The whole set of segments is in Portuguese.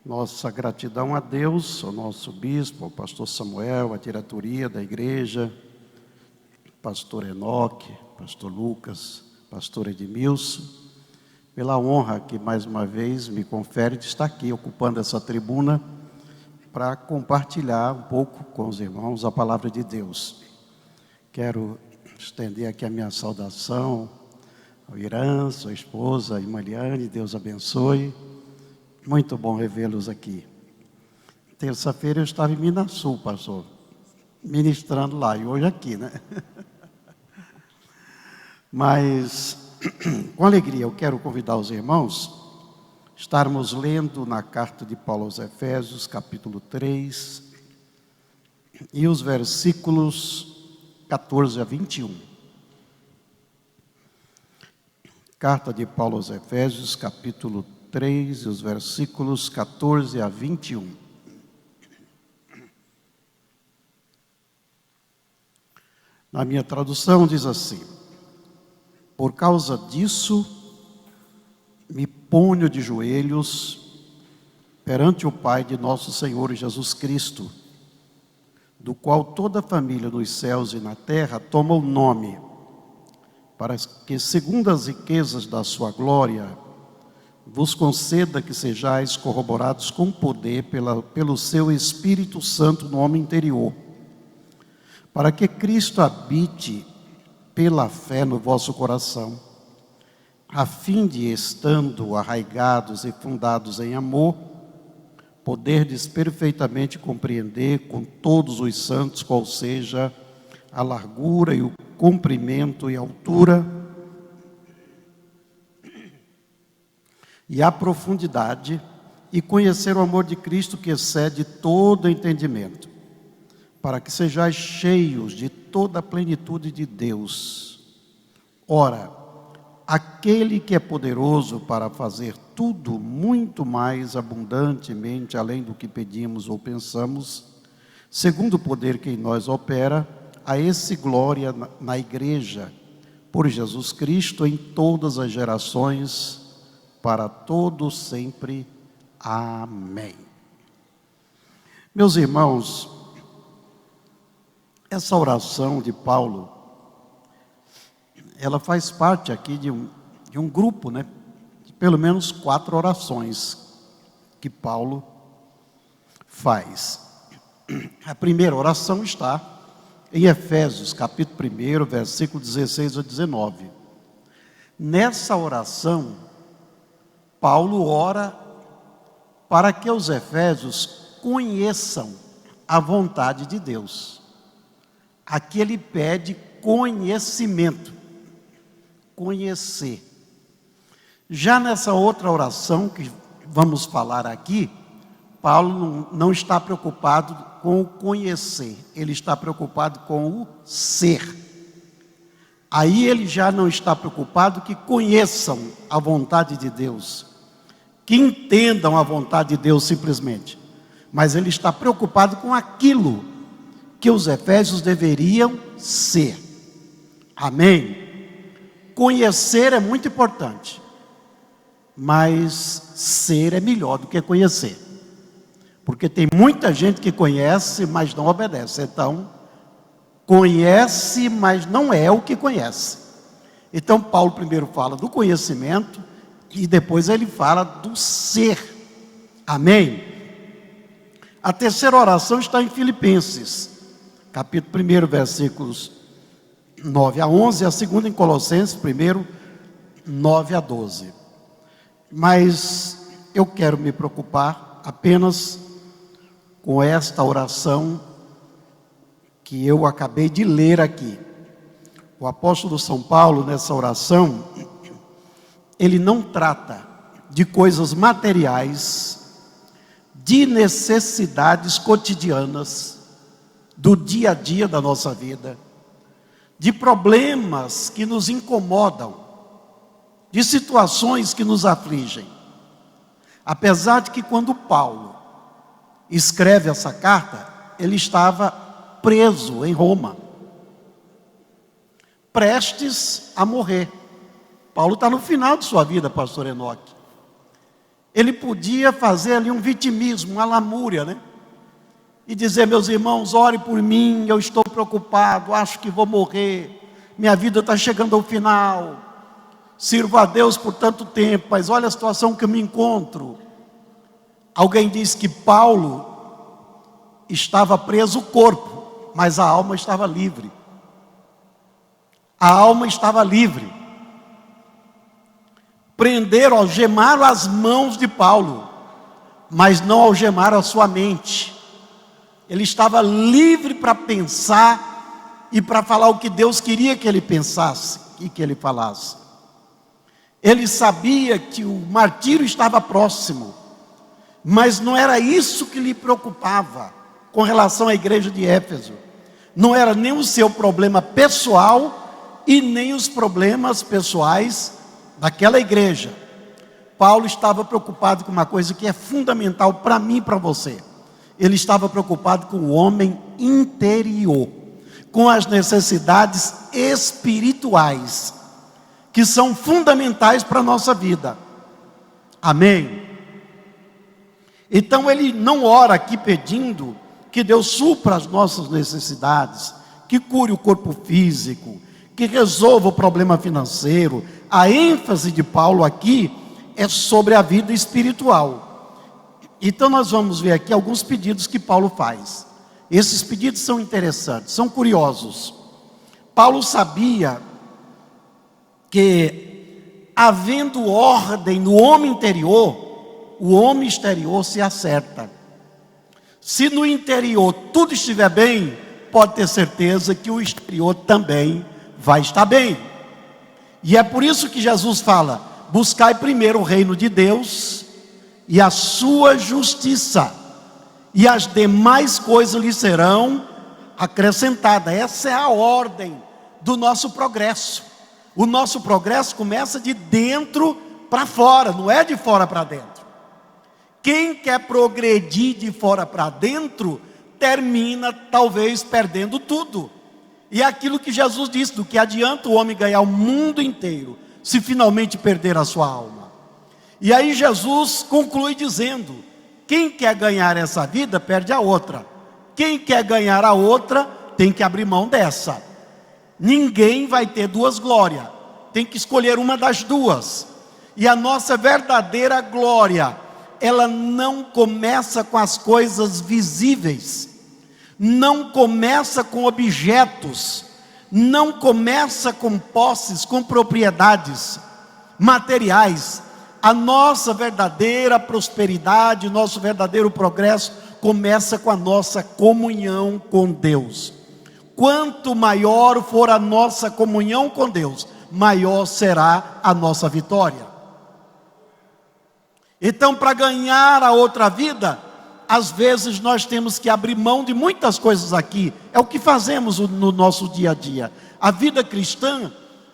Nossa gratidão a Deus, ao nosso bispo, ao pastor Samuel, à diretoria da igreja, pastor Enoque, pastor Lucas, pastor Edmilson, pela honra que mais uma vez me confere de estar aqui, ocupando essa tribuna, para compartilhar um pouco com os irmãos a palavra de Deus. Quero estender aqui a minha saudação ao Irã, sua esposa, a irmã Liane, Deus abençoe. Muito bom revê-los aqui. Terça-feira eu estava em Minas Sul, pastor, ministrando lá, e hoje aqui, né? Mas, com alegria, eu quero convidar os irmãos a estarmos lendo na carta de Paulo aos Efésios, capítulo 3, e os versículos 14 a 21. Carta de Paulo aos Efésios, capítulo 3, e os versículos 14 a 21. Na minha tradução diz assim: por causa disso, me ponho de joelhos perante o Pai de nosso Senhor Jesus Cristo, do qual toda a família nos céus e na terra toma o nome, para que, segundo as riquezas da sua glória, vos conceda que sejais corroborados com poder pelo seu Espírito Santo no homem interior, para que Cristo habite pela fé no vosso coração, a fim de, estando arraigados e fundados em amor, poderdes perfeitamente compreender com todos os santos qual seja a largura e o comprimento e a altura e a profundidade, e conhecer o amor de Cristo que excede todo entendimento, para que sejais cheios de toda a plenitude de Deus. Ora, aquele que é poderoso para fazer tudo muito mais abundantemente, além do que pedimos ou pensamos, segundo o poder que em nós opera, a esse glória na igreja, por Jesus Cristo, em todas as gerações, para todos sempre. Amém. Meus irmãos, essa oração de Paulo, ela faz parte aqui de um grupo, né? De pelo menos 4 orações que Paulo faz. A primeira oração está em Efésios, capítulo 1, versículo 16 a 19. Nessa oração, Paulo ora para que os efésios conheçam a vontade de Deus. Aqui ele pede conhecimento, conhecer. Já nessa outra oração que vamos falar aqui, Paulo não está preocupado com o conhecer, ele está preocupado com o ser. Aí ele já não está preocupado que conheçam a vontade de Deus, que entendam a vontade de Deus simplesmente, mas ele está preocupado com aquilo que os efésios deveriam ser. Amém? Conhecer é muito importante, mas ser é melhor do que conhecer, porque tem muita gente que conhece, mas não obedece. Então, conhece, mas não é o que conhece. Então, Paulo primeiro fala do conhecimento e depois ele fala do ser. Amém? A terceira oração está em Filipenses, capítulo 1, versículos 9 a 11, a segunda em Colossenses 1, 9 a 12. Mas eu quero me preocupar apenas com esta oração que eu acabei de ler aqui. O apóstolo São Paulo, nessa oração, ele não trata de coisas materiais, de necessidades cotidianas, do dia a dia da nossa vida, de problemas que nos incomodam, de situações que nos afligem. Apesar de que quando Paulo escreve essa carta, ele estava preso em Roma, prestes a morrer. Paulo está no final de sua vida, pastor Enoque. ele podia fazer ali um vitimismo, uma lamúria, né? E dizer: meus irmãos, ore por mim, eu estou preocupado, acho que vou morrer, minha vida está chegando ao final, sirvo a Deus por tanto tempo, mas olha a situação que eu me encontro. Alguém diz que Paulo estava preso o corpo, mas a alma estava livre. A alma estava livre. Prenderam, algemaram as mãos de Paulo, mas não algemaram a sua mente. Ele estava livre para pensar e para falar o que Deus queria que ele pensasse e que ele falasse. Ele sabia que o martírio estava próximo, mas não era isso que lhe preocupava com relação à igreja de Éfeso. Não era nem o seu problema pessoal e nem os problemas pessoais daquela igreja. Paulo estava preocupado com uma coisa que é fundamental para mim e para você. Ele estava preocupado com o homem interior, com as necessidades espirituais, que são fundamentais para a nossa vida. Amém? Então ele não ora aqui pedindo que Deus supra as nossas necessidades, que cure o corpo físico, que resolva o problema financeiro. A ênfase de Paulo aqui é sobre a vida espiritual. Então nós vamos ver aqui alguns pedidos que Paulo faz. Esses pedidos são interessantes, são curiosos. Paulo sabia que, havendo ordem no homem interior, o homem exterior se acerta. Se no interior tudo estiver bem, pode ter certeza que o exterior também vai estar bem. E é por isso que Jesus fala: buscai primeiro o reino de Deus e a sua justiça, e as demais coisas lhe serão acrescentadas. Essa é a ordem do nosso progresso. O nosso progresso começa de dentro para fora, não é de fora para dentro. Quem quer progredir de fora para dentro, termina talvez perdendo tudo. E é aquilo que Jesus disse: do que adianta o homem ganhar o mundo inteiro, se finalmente perder a sua alma. E aí Jesus conclui dizendo: quem quer ganhar essa vida, perde a outra. Quem quer ganhar a outra, tem que abrir mão dessa. Ninguém vai ter duas glórias, tem que escolher uma das duas. E a nossa verdadeira glória, ela não começa com as coisas visíveis, não começa com objetos, não começa com posses, com propriedades materiais. A nossa verdadeira prosperidade, nosso verdadeiro progresso começa com a nossa comunhão com Deus. Quanto maior for a nossa comunhão com Deus, maior será a nossa vitória. Então, para ganhar a outra vida, às vezes nós temos que abrir mão de muitas coisas aqui. É o que fazemos no nosso dia a dia. A vida cristã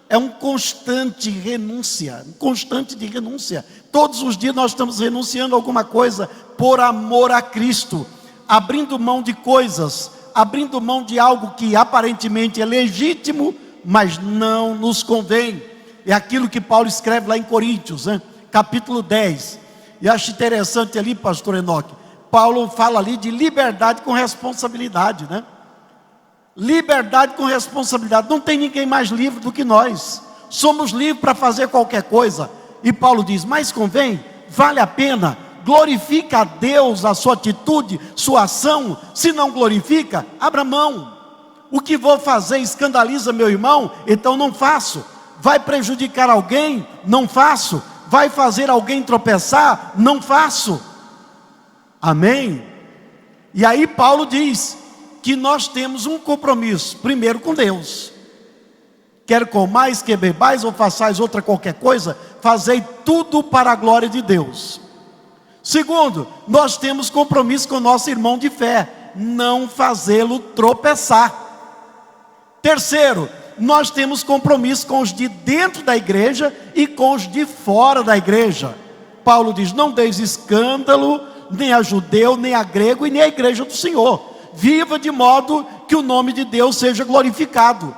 é um constante renúncia, um constante de renúncia. Todos os dias nós estamos renunciando a alguma coisa por amor a Cristo, abrindo mão de coisas, abrindo mão de algo que aparentemente é legítimo, mas não nos convém. É aquilo que Paulo escreve lá em Coríntios, né? Capítulo 10. E acho interessante ali, pastor Enoque, Paulo fala ali de liberdade com responsabilidade, né? Liberdade com responsabilidade. Não tem ninguém mais livre do que nós. Somos livres para fazer qualquer coisa. E Paulo diz: mas convém, vale a pena, glorifica a Deus a sua atitude, sua ação. Se não glorifica, abra mão. O que vou fazer escandaliza meu irmão, então não faço. Vai prejudicar alguém? Não faço. Vai fazer alguém tropeçar? Não faço. Amém? E aí Paulo diz que nós temos um compromisso, primeiro com Deus. Quer comais, quer bebais ou façais outra qualquer coisa, fazei tudo para a glória de Deus. Segundo, nós temos compromisso com o nosso irmão de fé, não fazê-lo tropeçar. Terceiro, nós temos compromisso com os de dentro da igreja e com os de fora da igreja. Paulo diz: não deis escândalo, nem a judeu, nem a grego e nem a igreja do Senhor. Viva de modo que o nome de Deus seja glorificado.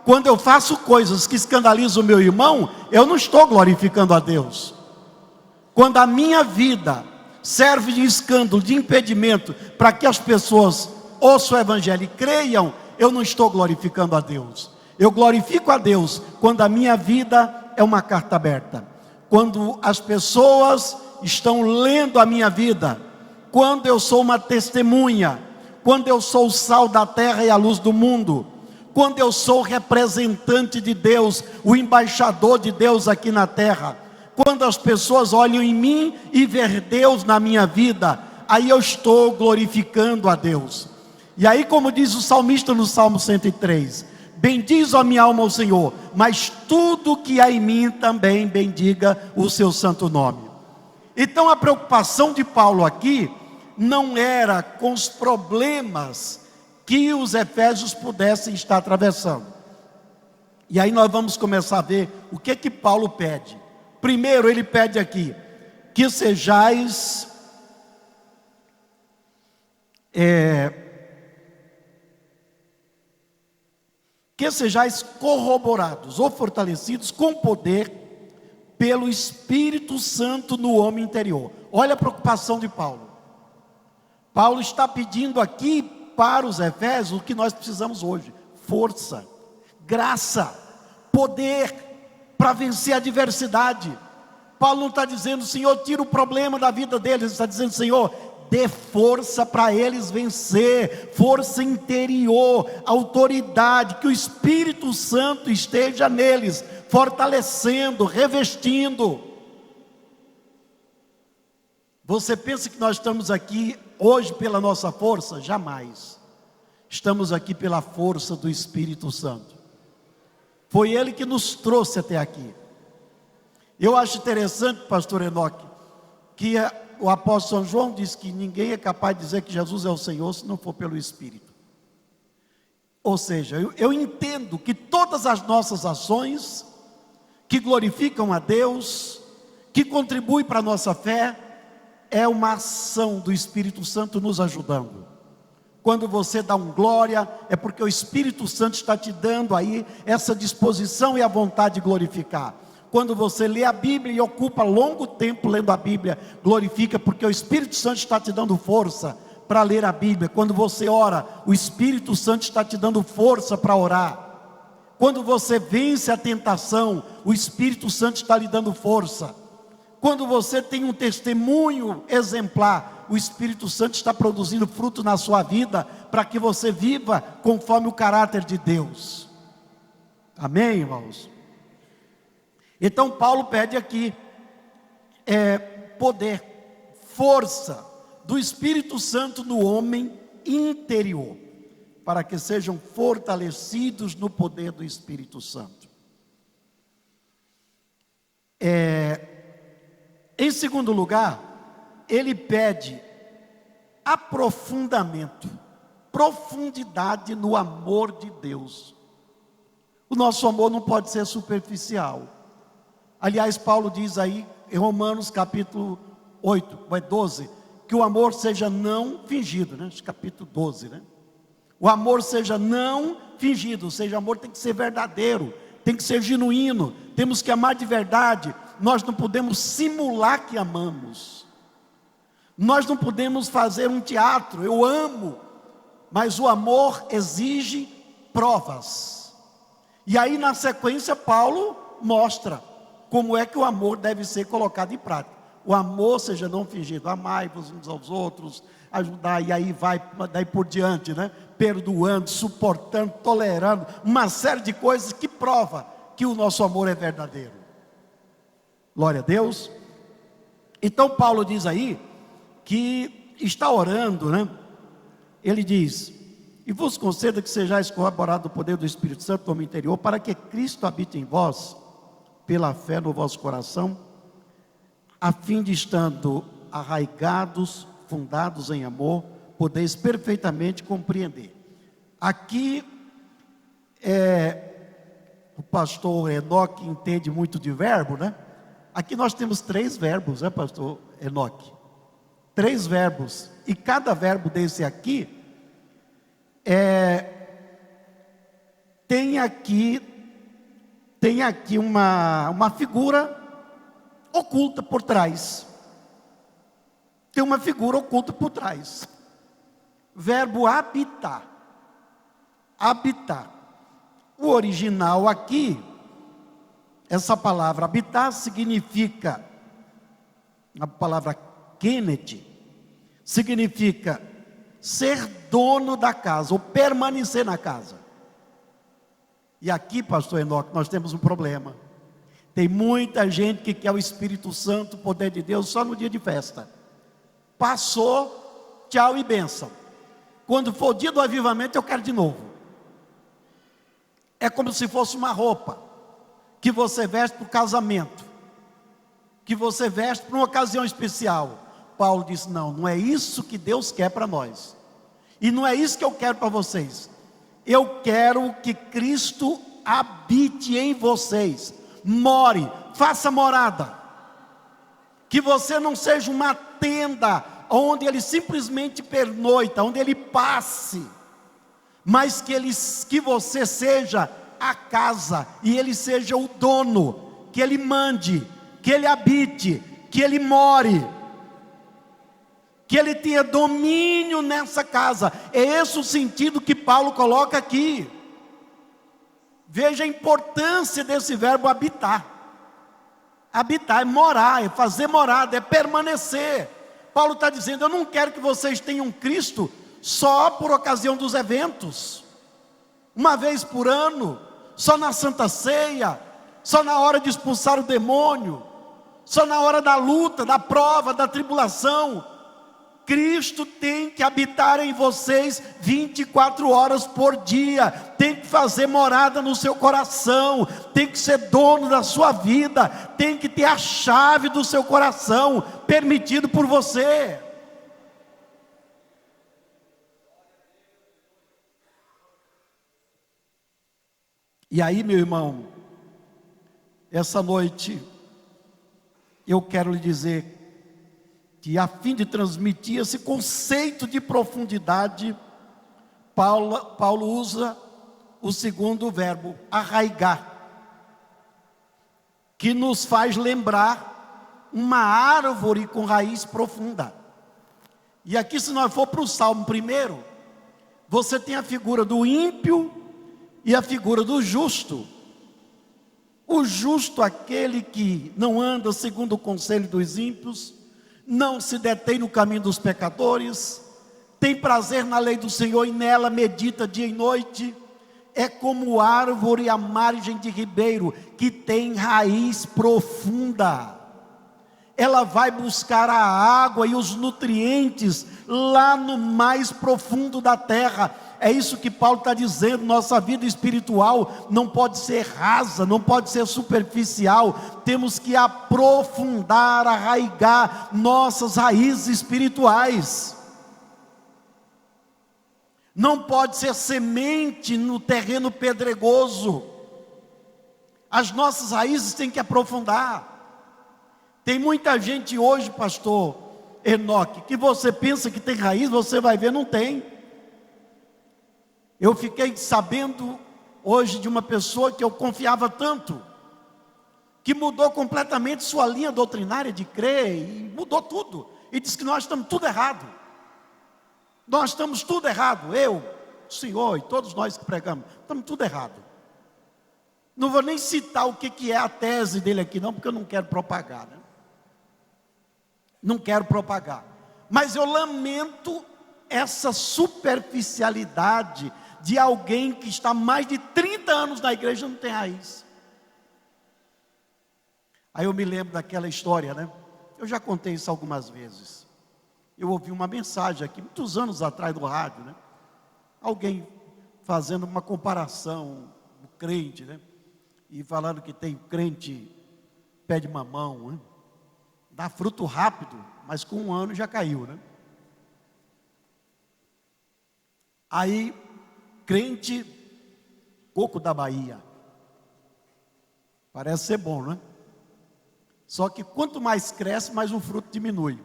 Quando eu faço coisas que escandalizam o meu irmão, eu não estou glorificando a Deus. quando a minha vida serve de escândalo, de impedimento, para que as pessoas ouçam o Evangelho e creiam, eu não estou glorificando a Deus. Eu glorifico a Deus quando a minha vida é uma carta aberta, quando as pessoas estão lendo a minha vida, quando eu sou uma testemunha, quando eu sou o sal da terra e a luz do mundo, quando eu sou o representante de Deus, o embaixador de Deus aqui na terra, quando as pessoas olham em mim e ver Deus na minha vida, aí eu estou glorificando a Deus. E aí, como diz o salmista no Salmo 103, bendiz a minha alma ao Senhor, mas tudo que há em mim também bendiga o seu santo nome. Então a preocupação de Paulo aqui não era com os problemas que os efésios pudessem estar atravessando. E aí nós vamos começar a ver o que Paulo pede. Primeiro ele pede aqui, que sejais corroborados ou fortalecidos com poder pelo Espírito Santo no homem interior. Olha a preocupação de Paulo. Paulo está pedindo aqui para os efésios o que nós precisamos hoje: força, graça, poder para vencer a adversidade. Paulo não está dizendo, Senhor, tira o problema da vida deles. Ele está dizendo, Senhor, dê força para eles vencer, força interior, autoridade, que o Espírito Santo esteja neles, fortalecendo, revestindo. Você pensa que nós estamos aqui hoje pela nossa força? Jamais. Estamos aqui pela força do Espírito Santo. Foi Ele que nos trouxe até aqui. Eu acho interessante, pastor Enoque, que o apóstolo São João diz que ninguém é capaz de dizer que Jesus é o Senhor se não for pelo Espírito. Ou seja, eu entendo que todas as nossas ações que glorificam a Deus, que contribuem para a nossa fé, é uma ação do Espírito Santo nos ajudando. Quando você dá um glória, é porque o Espírito Santo está te dando aí essa disposição e a vontade de glorificar. Quando você lê a Bíblia e ocupa longo tempo lendo a Bíblia, glorifica, porque o Espírito Santo está te dando força para ler a Bíblia. Quando você ora, o Espírito Santo está te dando força para orar. Quando você vence a tentação, o Espírito Santo está lhe dando força. Quando você tem um testemunho exemplar, o Espírito Santo está produzindo fruto na sua vida, para que você viva conforme o caráter de Deus. Amém, irmãos? Então Paulo pede aqui poder, força do Espírito Santo no homem interior, para que sejam fortalecidos no poder do Espírito Santo. Em segundo lugar, ele pede aprofundamento, profundidade no amor de Deus. O nosso amor não pode ser superficial. Aliás, Paulo diz aí em Romanos capítulo 12, que o amor seja não fingido, né? Capítulo 12, né? O amor seja não fingido, ou seja, o amor tem que ser verdadeiro, tem que ser genuíno, temos que amar de verdade. Nós não podemos simular que amamos, nós não podemos fazer um teatro, eu amo, mas o amor exige provas. E aí na sequência Paulo mostra como é que o amor deve ser colocado em prática. O amor seja não fingido, amai-vos uns aos outros, ajudar, e aí vai daí por diante, né? Perdoando, suportando, tolerando, uma série de coisas que prova que o nosso amor é verdadeiro. Glória a Deus. Então Paulo diz aí que está orando, né? Ele diz: e vos conceda que sejais corroborados do poder do Espírito Santo no homem interior, para que Cristo habite em vós, pela fé no vosso coração, a fim de, estando arraigados, fundados em amor, podeis perfeitamente compreender. Aqui o pastor Enoque entende muito de verbo, né? Aqui nós temos 3 verbos, né, pastor Enoque? 3 verbos, e cada verbo desse aqui tem aqui uma figura oculta por trás. tem uma figura oculta por trás. Verbo habitar. Habitar. O original aqui, essa palavra habitar significa, a palavra kenet, significa ser dono da casa, ou permanecer na casa. E aqui, pastor Enoque, nós temos um problema. Tem muita gente que quer o Espírito Santo, o poder de Deus, só no dia de festa. Passou, tchau e bênção. Quando for o dia do avivamento, eu quero de novo. É como se fosse uma roupa que você veste para o casamento, que você veste para uma ocasião especial. Paulo disse, não é isso que Deus quer para nós. E não é isso que eu quero para vocês. Eu quero que Cristo habite em vocês. More, faça morada. Que você não seja uma tenda onde ele simplesmente pernoita, onde ele passe, mas que você seja a casa, e ele seja o dono, que ele mande, que ele habite, que ele more, que ele tenha domínio nessa casa. É esse o sentido que Paulo coloca aqui. Veja a importância desse verbo habitar. Habitar é morar, é fazer morada, é permanecer. Paulo está dizendo, eu não quero que vocês tenham Cristo só por ocasião dos eventos, uma vez por ano, só na Santa Ceia, só na hora de expulsar o demônio, só na hora da luta, da prova, da tribulação. Cristo tem que habitar em vocês 24 horas por dia, tem que fazer morada no seu coração, tem que ser dono da sua vida, tem que ter a chave do seu coração, permitido por você. E aí, meu irmão, essa noite, eu quero lhe dizer, que a fim de transmitir esse conceito de profundidade, Paulo usa o segundo verbo, arraigar, que nos faz lembrar uma árvore com raiz profunda. E aqui, se nós for para o Salmo primeiro, você tem a figura do ímpio e a figura do justo. O justo, aquele que não anda segundo o conselho dos ímpios, não se detém no caminho dos pecadores, tem prazer na lei do Senhor e nela medita dia e noite. É como árvore à margem de ribeiro, que tem raiz profunda. Ela vai buscar a água e os nutrientes lá no mais profundo da terra. É isso que Paulo está dizendo. Nossa vida espiritual não pode ser rasa, não pode ser superficial. Temos que aprofundar, arraigar nossas raízes espirituais. Não pode ser semente no terreno pedregoso. As nossas raízes têm que aprofundar. Tem muita gente hoje, pastor Enoque, que você pensa que tem raiz, você vai ver, não tem. Eu fiquei sabendo hoje de uma pessoa que eu confiava tanto, que mudou completamente sua linha doutrinária de crer, e mudou tudo, e disse que nós estamos tudo errado. Nós estamos tudo errado, eu, o senhor e todos nós que pregamos, estamos tudo errado. Não vou nem citar o que é a tese dele aqui não, porque eu não quero propagar, né? Não quero propagar, mas eu lamento essa superficialidade de alguém que está mais de 30 anos na igreja e não tem raiz. Aí eu me lembro daquela história, né? Eu já contei isso algumas vezes. Eu ouvi uma mensagem aqui, muitos anos atrás no rádio, né? Alguém fazendo uma comparação do crente, né? E falando que tem crente pé de mamão, né? Dá fruto rápido, mas com um ano já caiu, né? Aí, crente coco da Bahia. Parece ser bom, né? Só que quanto mais cresce, mais o fruto diminui.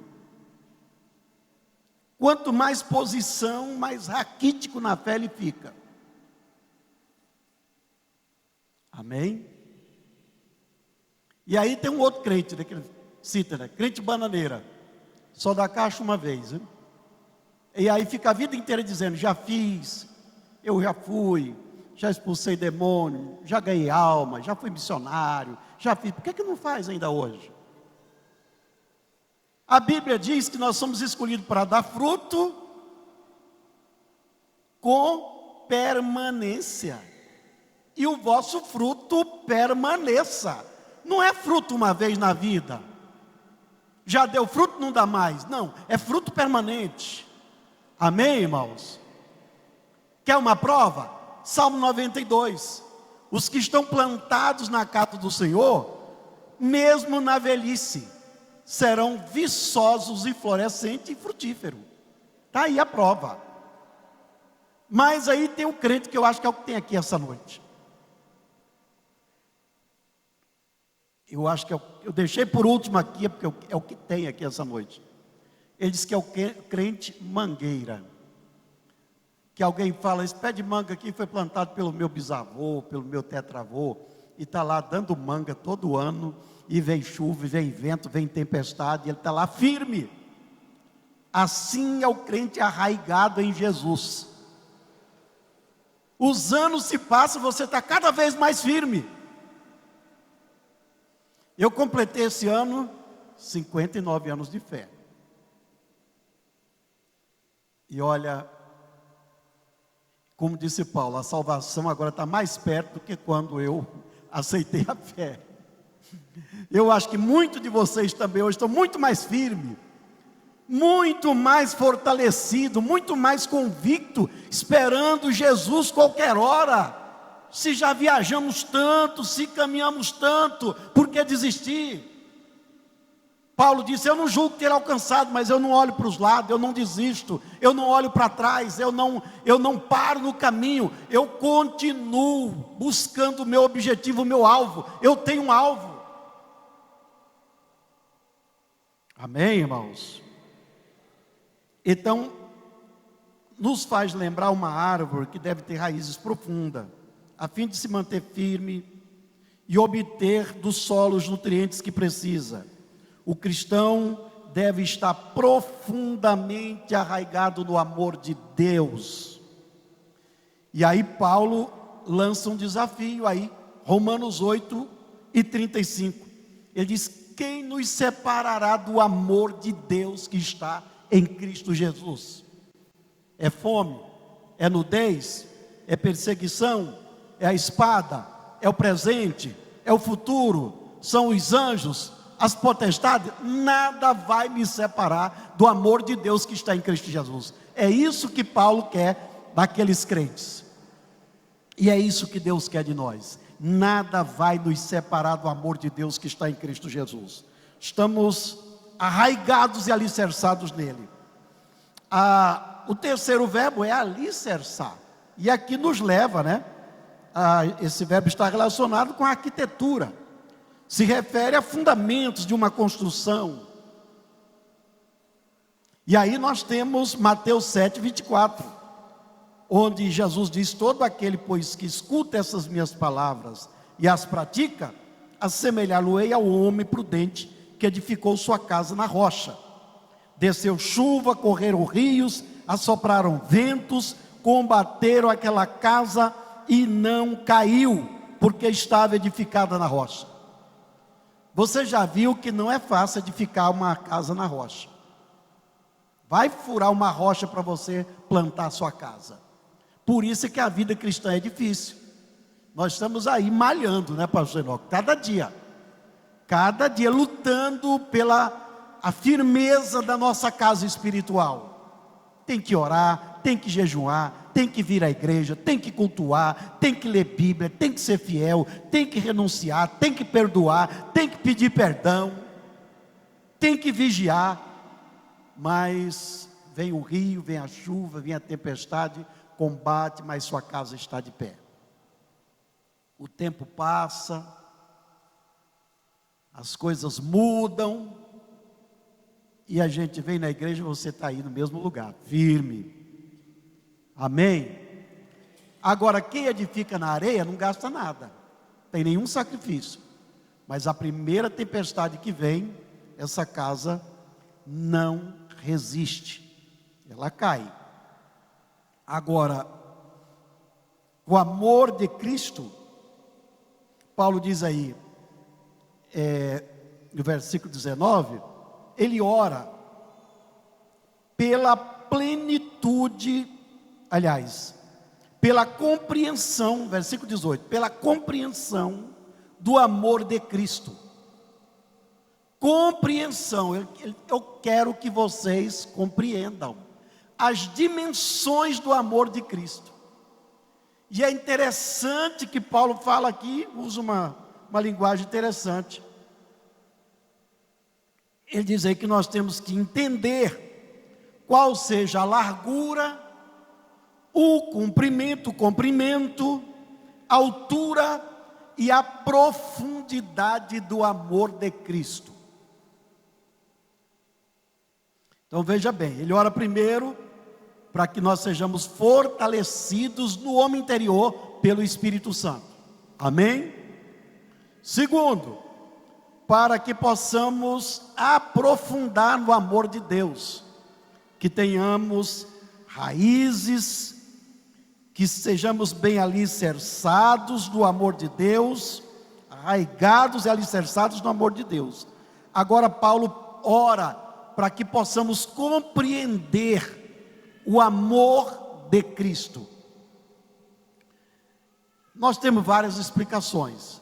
Quanto mais posição, mais raquítico na fé ele fica. Amém? E aí tem um outro crente, né, que ele cita, né? Crente bananeira. Só dá caixa uma vez, hein? E aí fica a vida inteira dizendo: já fiz, eu já fui, já expulsei demônio, já ganhei alma, já fui missionário, já fiz. Por que não faz ainda hoje? A Bíblia diz que nós somos escolhidos para dar fruto com permanência. E o vosso fruto permaneça. Não é fruto uma vez na vida. Já deu fruto, não dá mais. Não, é fruto permanente. Amém, irmãos? Quer uma prova? Salmo 92. Os que estão plantados na casa do Senhor, mesmo na velhice, serão viçosos e florescentes e frutíferos. Está aí a prova. Mas aí tem o crente, que eu acho que é o que tem aqui essa noite. Eu acho que eu deixei por último aqui, porque é o que tem aqui essa noite. Ele diz que é o crente mangueira. Que alguém fala: esse pé de manga aqui foi plantado pelo meu bisavô, pelo meu tetravô, e está lá dando manga todo ano, e vem chuva, e vem vento, vem tempestade, e ele está lá firme. Assim é o crente arraigado em Jesus. Os anos se passam, você está cada vez mais firme. Eu completei esse ano 59 anos de fé. E olha, como disse Paulo, a salvação agora está mais perto do que quando eu aceitei a fé. Eu acho que muitos de vocês também hoje estão muito mais firmes, muito mais fortalecido, muito mais convicto, esperando Jesus qualquer hora. Se já viajamos tanto, se caminhamos tanto, por que desistir? Paulo disse: eu não julgo ter alcançado, mas eu não olho para os lados, eu não desisto, eu não olho para trás, eu não paro no caminho, eu continuo buscando o meu objetivo, o meu alvo. Eu tenho um alvo. Amém, irmãos? Então, nos faz lembrar uma árvore que deve ter raízes profundas, a fim de se manter firme e obter do solo os nutrientes que precisa. O cristão deve estar profundamente arraigado no amor de Deus. E aí Paulo lança um desafio aí, Romanos 8:35. Ele diz: quem nos separará do amor de Deus que está em Cristo Jesus? É fome? É nudez? É perseguição? É a espada? É o presente? É o futuro? São os anjos? As potestades? Nada vai me separar do amor de Deus que está em Cristo Jesus. É isso que Paulo quer daqueles crentes. E é isso que Deus quer de nós. Nada vai nos separar do amor de Deus que está em Cristo Jesus. Estamos arraigados e alicerçados nele. O terceiro verbo é alicerçar. E aqui nos leva, esse verbo está relacionado com a arquitetura. Se refere a fundamentos de uma construção. E aí nós temos Mateus 7:24, onde Jesus diz: todo aquele, pois, que escuta essas minhas palavras e as pratica, assemelhá-lo-ei ao homem prudente que edificou sua casa na rocha. Desceu chuva, correram rios, assopraram ventos, combateram aquela casa e não caiu, porque estava edificada na rocha. Você já viu que não é fácil edificar uma casa na rocha. Vai furar uma rocha para você plantar a sua casa. Por isso é que a vida cristã é difícil. Nós estamos aí malhando, pastor Enoque? Cada dia lutando pela a firmeza da nossa casa espiritual. Tem que orar, tem que jejuar, tem que vir à igreja, tem que cultuar, tem que ler Bíblia, tem que ser fiel, tem que renunciar, tem que perdoar, tem que pedir perdão, tem que vigiar. Mas vem o rio, vem a chuva, vem a tempestade, combate, mas sua casa está de pé. O tempo passa, as coisas mudam, e a gente vem na igreja e você está aí no mesmo lugar, firme. Amém? Agora, quem edifica na areia não gasta nada, tem nenhum sacrifício. Mas a primeira tempestade que vem, essa casa não resiste, ela cai. Agora, o amor de Cristo, Paulo diz aí, no versículo 19, ele ora pela plenitude, aliás, pela compreensão, versículo 18, pela compreensão do amor de Cristo. Compreensão, eu quero que vocês compreendam as dimensões do amor de Cristo. E é interessante que Paulo fala aqui, usa uma linguagem interessante. Ele diz aí que nós temos que entender qual seja a largura, o comprimento, a altura e a profundidade do amor de Cristo. Então veja bem, ele ora primeiro para que nós sejamos fortalecidos no homem interior pelo Espírito Santo. Amém? Segundo, para que possamos aprofundar no amor de Deus, que tenhamos raízes, que sejamos bem alicerçados no amor de Deus, arraigados e alicerçados no amor de Deus. Agora Paulo ora para que possamos compreender o amor de Cristo. Nós temos várias explicações.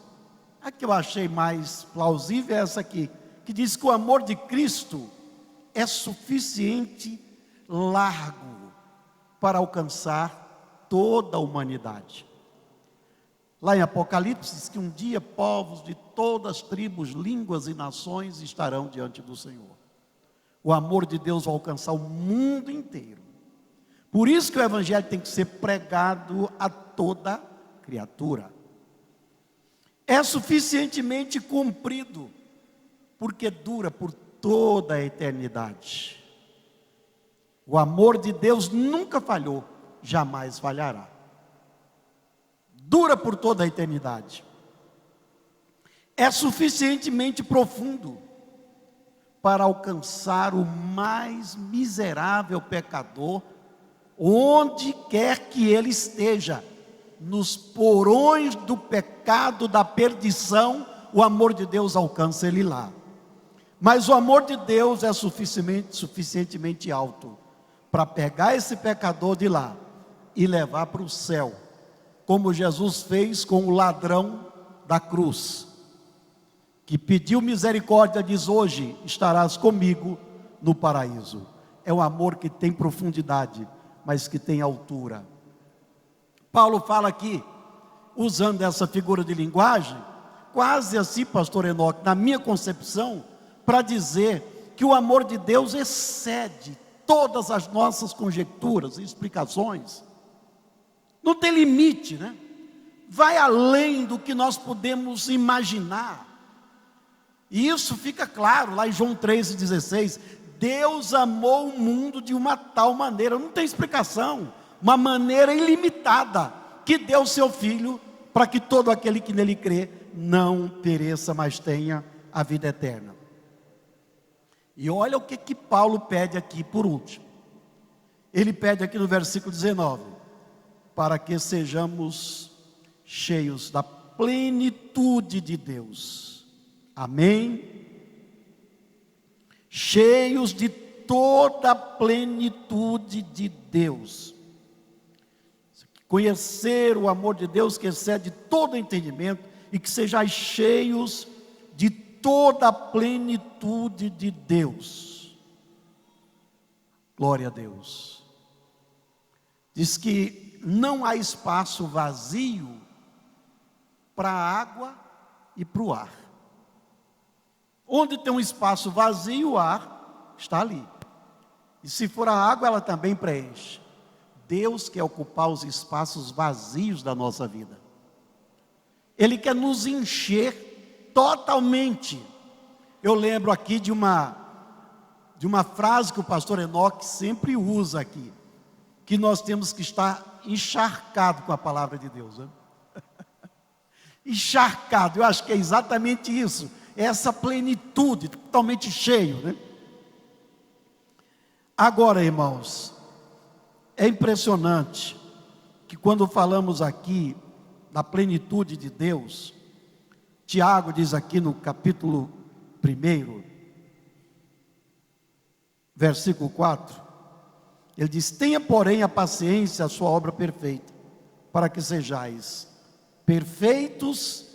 A que eu achei mais plausível é essa aqui, que diz que o amor de Cristo é suficiente largo para alcançar toda a humanidade. Lá em Apocalipse diz que um dia povos de todas as tribos, línguas e nações estarão diante do Senhor. O amor de Deus vai alcançar o mundo inteiro. Por isso que o Evangelho tem que ser pregado a toda criatura. É suficientemente cumprido, porque dura por toda a eternidade. O amor de Deus nunca falhou, jamais falhará. Dura por toda a eternidade. É suficientemente profundo para alcançar o mais miserável pecador, onde quer que ele esteja, nos porões do pecado, da perdição, o amor de Deus alcança ele lá. Mas o amor de Deus é suficientemente alto para pegar esse pecador de lá e levar para o céu, como Jesus fez com o ladrão da cruz, que pediu misericórdia, diz: hoje estarás comigo no paraíso. É um amor que tem profundidade, mas que tem altura. Paulo fala aqui, usando essa figura de linguagem, quase assim, pastor Enoque, na minha concepção, para dizer que o amor de Deus excede todas as nossas conjecturas e explicações. Não tem limite, né? Vai além do que nós podemos imaginar. E isso fica claro lá em João 3,16. Deus amou o mundo de uma tal maneira, não tem explicação, uma maneira ilimitada, que deu seu Filho, para que todo aquele que nele crê não pereça, mas tenha a vida eterna. E olha o que Paulo pede aqui por último. Ele pede aqui no versículo 19, para que sejamos cheios da plenitude de Deus. Amém? Cheios de toda a plenitude de Deus. Conhecer o amor de Deus que excede todo entendimento, e que sejais cheios de toda a plenitude de Deus. Glória a Deus. Diz que não há espaço vazio para a água e para o ar. Onde tem um espaço vazio, o ar está ali. E se for a água, ela também preenche. Deus quer ocupar os espaços vazios da nossa vida. Ele quer nos encher totalmente. Eu lembro aqui de uma frase que o pastor Enoque sempre usa aqui, que nós temos que estar encharcado com a palavra de Deus, né? Encharcado, eu acho que é exatamente isso, essa plenitude, totalmente cheio, né? Agora, irmãos, é impressionante que quando falamos aqui da plenitude de Deus, Tiago diz aqui no capítulo 1, versículo 4, ele diz: tenha porém a paciência, a sua obra perfeita, para que sejais perfeitos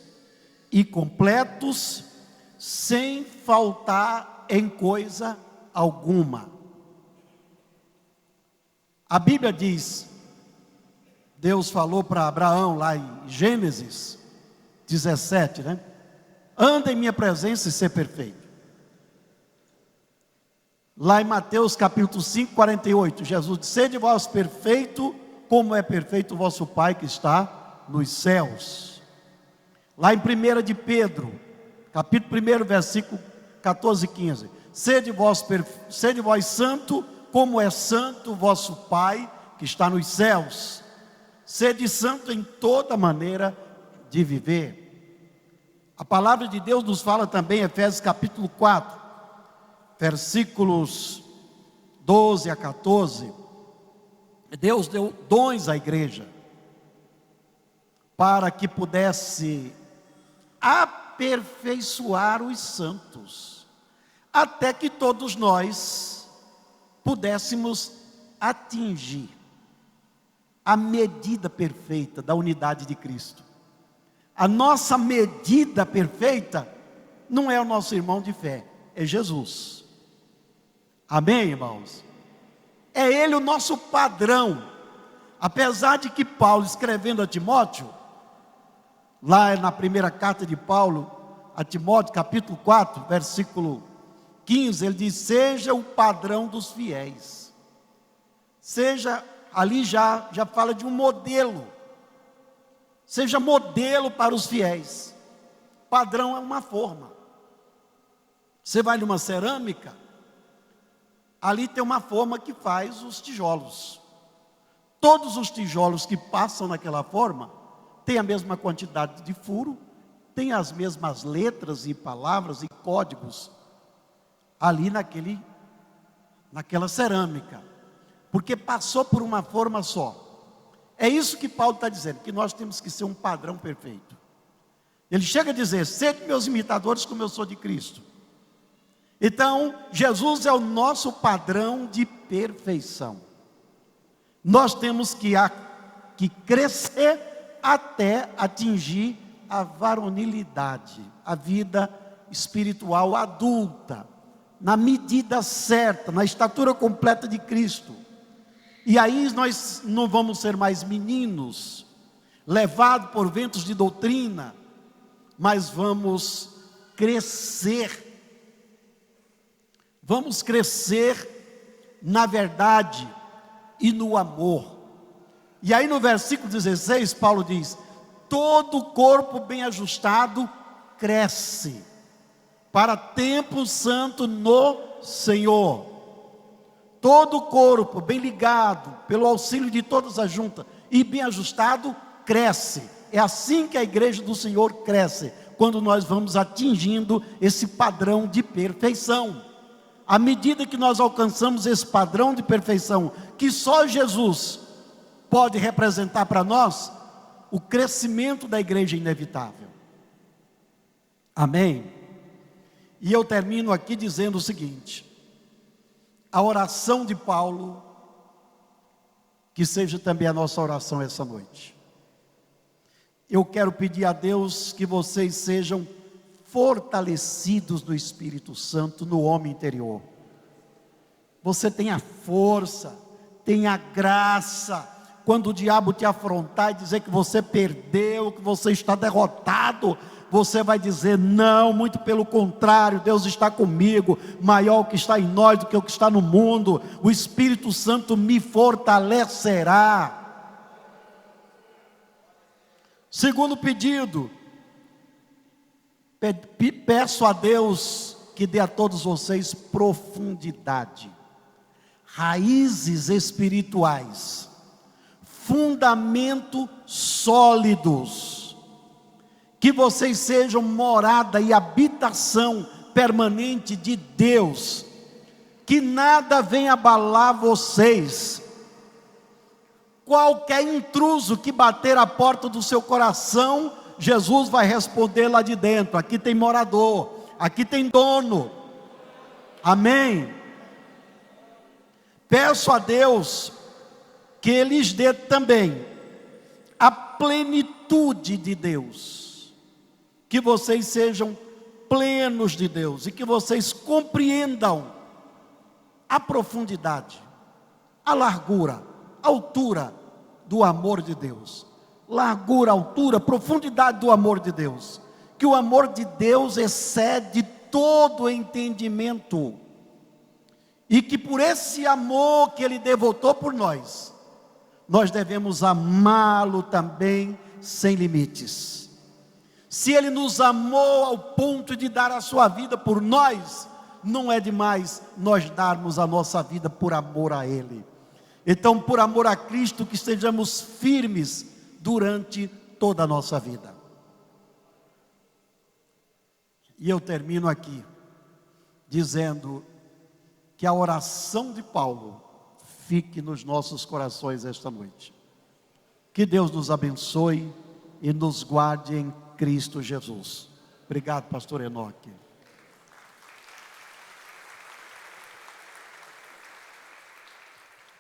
e completos, sem faltar em coisa alguma. A Bíblia diz, Deus falou para Abraão lá em Gênesis 17, né? Anda em minha presença e ser perfeito. Lá em Mateus capítulo 5, 48, Jesus disse: sede vós perfeito, como é perfeito o vosso Pai que está nos céus. Lá em 1 de Pedro, capítulo 1, versículo 14 e 15, sede vós santo, como é santo o vosso Pai que está nos céus. Sede santo em toda maneira de viver. A palavra de Deus nos fala também, Efésios capítulo 4, versículos 12 a 14, Deus deu dons à igreja, para que pudesse aperfeiçoar os santos, até que todos nós pudéssemos atingir a medida perfeita da unidade de Cristo. A nossa medida perfeita não é o nosso irmão de fé, é Jesus. Amém, irmãos? É Ele o nosso padrão. Apesar de que Paulo, escrevendo a Timóteo, lá na primeira carta de Paulo a Timóteo, capítulo 4, versículo 15, ele diz: seja o padrão dos fiéis. Seja, ali já fala de um modelo. Seja modelo para os fiéis. Padrão é uma forma. Você vai numa cerâmica, ali tem uma forma que faz os tijolos. Todos os tijolos que passam naquela forma têm a mesma quantidade de furo, têm as mesmas letras e palavras e códigos ali naquela cerâmica, porque passou por uma forma só. É isso que Paulo está dizendo, que nós temos que ser um padrão perfeito. Ele chega a dizer: sede meus imitadores como eu sou de Cristo. Então, Jesus é o nosso padrão de perfeição. Nós temos que crescer até atingir a varonilidade, a vida espiritual adulta, na medida certa, na estatura completa de Cristo. E aí nós não vamos ser mais meninos, levados por ventos de doutrina, mas vamos crescer. Vamos crescer na verdade e no amor. E aí no versículo 16, Paulo diz: todo o corpo bem ajustado cresce para tempo santo no Senhor. Todo o corpo bem ligado, pelo auxílio de todas as juntas e bem ajustado, cresce. É assim que a igreja do Senhor cresce, quando nós vamos atingindo esse padrão de perfeição. À medida que nós alcançamos esse padrão de perfeição, que só Jesus pode representar para nós, o crescimento da igreja é inevitável. Amém? E eu termino aqui dizendo o seguinte: a oração de Paulo, que seja também a nossa oração essa noite. Eu quero pedir a Deus que vocês sejam fortalecidos no Espírito Santo, no homem interior. Você tenha força, tenha graça. Quando o diabo te afrontar e dizer que você perdeu, que você está derrotado, você vai dizer: não, muito pelo contrário, Deus está comigo, maior o que está em nós do que o que está no mundo, o Espírito Santo me fortalecerá. Segundo pedido, peço a Deus que dê a todos vocês profundidade, raízes espirituais, fundamento sólidos, que vocês sejam morada e habitação permanente de Deus, que nada venha abalar vocês. Qualquer intruso que bater a porta do seu coração, Jesus vai responder lá de dentro: aqui tem morador, aqui tem dono. Amém? Peço a Deus que Ele lhes dê também a plenitude de Deus, que vocês sejam plenos de Deus e que vocês compreendam a profundidade, a largura, a altura do amor de Deus. Largura, altura, profundidade do amor de Deus. Que o amor de Deus excede todo entendimento. E que por esse amor que Ele devotou por nós, nós devemos amá-lo também sem limites. Se Ele nos amou ao ponto de dar a sua vida por nós, não é demais nós darmos a nossa vida por amor a Ele. Então, por amor a Cristo, que estejamos firmes durante toda a nossa vida. E eu termino aqui dizendo que a oração de Paulo fique nos nossos corações esta noite. Que Deus nos abençoe e nos guarde em Cristo Jesus. Obrigado, pastor Enoque.